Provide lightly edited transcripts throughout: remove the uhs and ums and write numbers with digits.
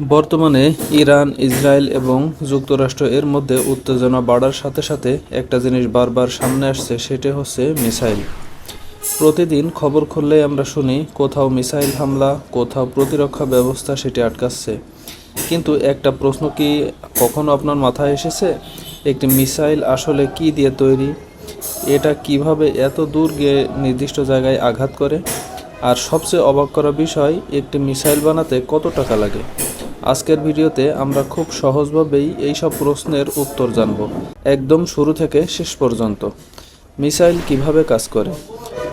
বর্তমানে Iran, Israel এবং যুক্তরাষ্ট্র এর মধ্যে উত্তেজনা বাড়ার সাথে সাথে একটা জিনিস বারবার সামনে আসছে, সেটা হচ্ছে মিসাইল। প্রতিদিন খবর খুললেই আমরা শুনি কোথাও মিসাইল হামলা, কোথাও প্রতিরক্ষা ব্যবস্থা সেটি আটকাচ্ছে। কিন্তু একটা প্রশ্ন কি কখনো আপনার মাথায় এসেছে, একটি মিসাইল আসলে কি দিয়ে তৈরি? এটা কিভাবে এত দূর গিয়ে নির্দিষ্ট জায়গায় আঘাত করে? আর সবচেয়ে অবাক করা বিষয়, একটি মিসাইল বানাতে কত টাকা লাগে? আজকের ভিডিওতে আমরা খুব সহজভাবেই এই সব প্রশ্নের উত্তর জানব, একদম শুরু থেকে শেষ পর্যন্ত। মিসাইল কিভাবে কাজ করে?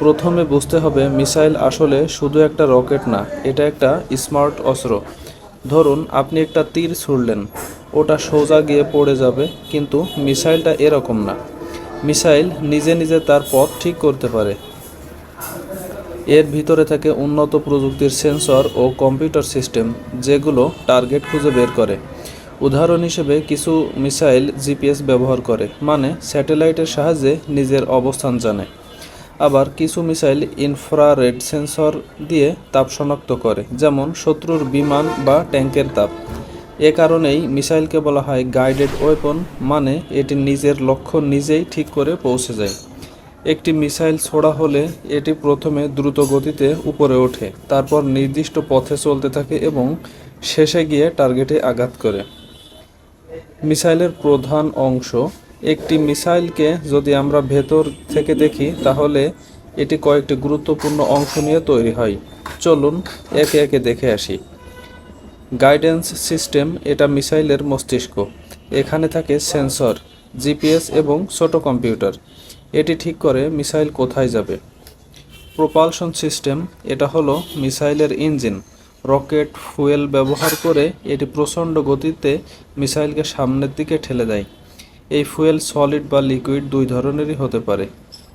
প্রথমে বুঝতে হবে মিসাইল আসলে শুধু একটা রকেট না, এটা একটা স্মার্ট অস্ত্র। ধরুন আপনি একটা তীর ছুড়লেন, ওটা সোজা গিয়ে পড়ে যাবে, কিন্তু মিসাইলটা এরকম না। মিসাইল নিজে নিজে তার পথ ঠিক করতে পারে। এর ভিতরে থাকে উন্নত প্রযুক্তির সেন্সর ও কম্পিউটার সিস্টেম, যেগুলো টার্গেট খুঁজে বের করে। উদাহরণ হিসেবে কিছু মিসাইল জিপিএস ব্যবহার করে, মানে স্যাটেলাইটের সাহায্যে নিজের অবস্থান জানে। আবার কিছু মিসাইল ইনফ্রারেড সেন্সর দিয়ে তাপ শনাক্ত করে, যেমন শত্রুর বিমান বা ট্যাঙ্কের তাপ। এ কারণেই মিসাইলকে বলা হয় গাইডেড ওয়েপন, মানে এটি নিজের লক্ষ্য নিজেই ঠিক করে পৌঁছে যায়। একটি মিসাইল ছোড়া হলে এটি প্রথমে দ্রুত গতিতে উপরে ওঠে, তারপর নির্দিষ্ট পথে চলতে থাকে এবং শেষে গিয়ে টার্গেটে আঘাত করে। মিসাইলের প্রধান অংশ। একটি মিসাইলকে যদি আমরা ভেতর থেকে দেখি, তাহলে এটি কয়েকটি গুরুত্বপূর্ণ অংশ নিয়ে তৈরি হয়। চলুন একে একে দেখে আসি। গাইডেন্স সিস্টেম, এটা মিসাইলের মস্তিষ্ক। এখানে থাকে সেন্সর, জিপিএস এবং ছোট কম্পিউটার। এটি ঠিক করে মিসাইল কোথায় যাবে। প্রোপালশন সিস্টেম, এটা হলো মিসাইলের ইঞ্জিন। রকেট ফুয়েল ব্যবহার করে এটি প্রচণ্ড গতিতে মিসাইলকে সামনের দিকে ঠেলে দেয়। এই ফুয়েল সলিড বা লিকুইড দুই ধরনেরই হতে পারে।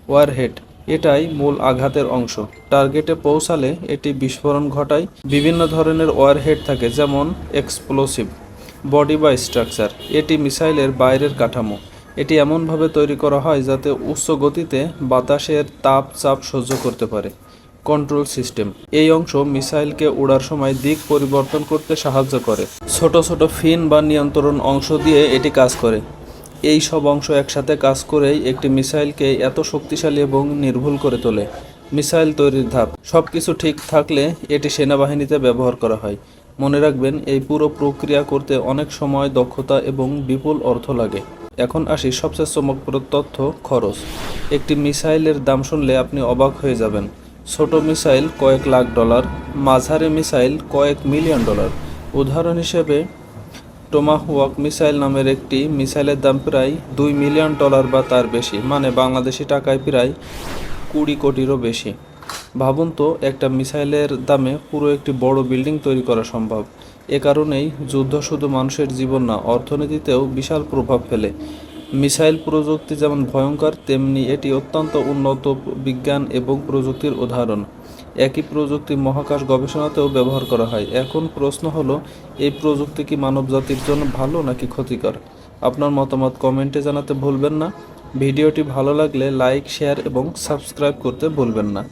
ওয়ারহেড, এটাই মূল আঘাতের অংশ। টার্গেটে পৌঁছালে এটি বিস্ফোরণ ঘটায়। বিভিন্ন ধরনের ওয়ারহেড থাকে, যেমন এক্সপ্লোসিভ। বডি বা স্ট্রাকচার, এটি মিসাইলের বাইরের কাঠামো। এটি এমনভাবে তৈরি করা হয় যাতে উচ্চ গতিতে বাতাসের তাপ চাপ সহ্য করতে পারে। কন্ট্রোল সিস্টেম, এই অংশ মিসাইলকে ওড়ার সময় দিক পরিবর্তন করতে সাহায্য করে। ছোট ছোট ফিন বা নিয়ন্ত্রণ অংশ দিয়ে এটি কাজ করে। এই সব অংশ একসাথে কাজ করেই একটি মিসাইলকে এত শক্তিশালী এবং নির্ভুল করে তোলে। মিসাইল তৈরির ধাপ। সব কিছু ঠিক থাকলে এটি সেনাবাহিনীতে ব্যবহার করা হয়। মনে রাখবেন, এই পুরো প্রক্রিয়া করতে অনেক সময়, দক্ষতা এবং বিপুল অর্থ লাগে। এখন আসি সবচেয়ে চমকপ্রদ তথ্য, খরচ। একটি মিসাইলের দাম শুনলে আপনি অবাক হয়ে যাবেন। ছোট মিসাইল কয়েক লাখ ডলার, মাঝারি মিসাইল কয়েক মিলিয়ন ডলার। উদাহরণ হিসেবে টোমাহওয়াক মিসাইল নামের একটি মিসাইলের দাম প্রায় 2 মিলিয়ন ডলার বা তার বেশি, মানে বাংলাদেশি টাকায় প্রায় 20 কোটিরও বেশি। ভাবুন তো, একটা মিসাইলের দামে পুরো একটি বড় বিল্ডিং তৈরি করা সম্ভব। এ কারণেই যুদ্ধ শুধু মানুষের জীবন না, অর্থনীতিতেও বিশাল প্রভাব ফেলে। মিসাইল প্রযুক্তি যেমন ভয়ঙ্কর, তেমনি এটি অত্যন্ত উন্নত বিজ্ঞান এবং প্রযুক্তির উদাহরণ। একই প্রযুক্তি মহাকাশ গবেষণাতেও ব্যবহার করা হয়। এখন প্রশ্ন হলো, এই প্রযুক্তি কি মানবজাতির জন্য ভালো নাকি ক্ষতিকর? আপনার মতামত কমেন্টে জানাতে ভুলবেন না। ভিডিওটি ভালো লাগলে লাইক, শেয়ার এবং সাবস্ক্রাইব করতে ভুলবেন না।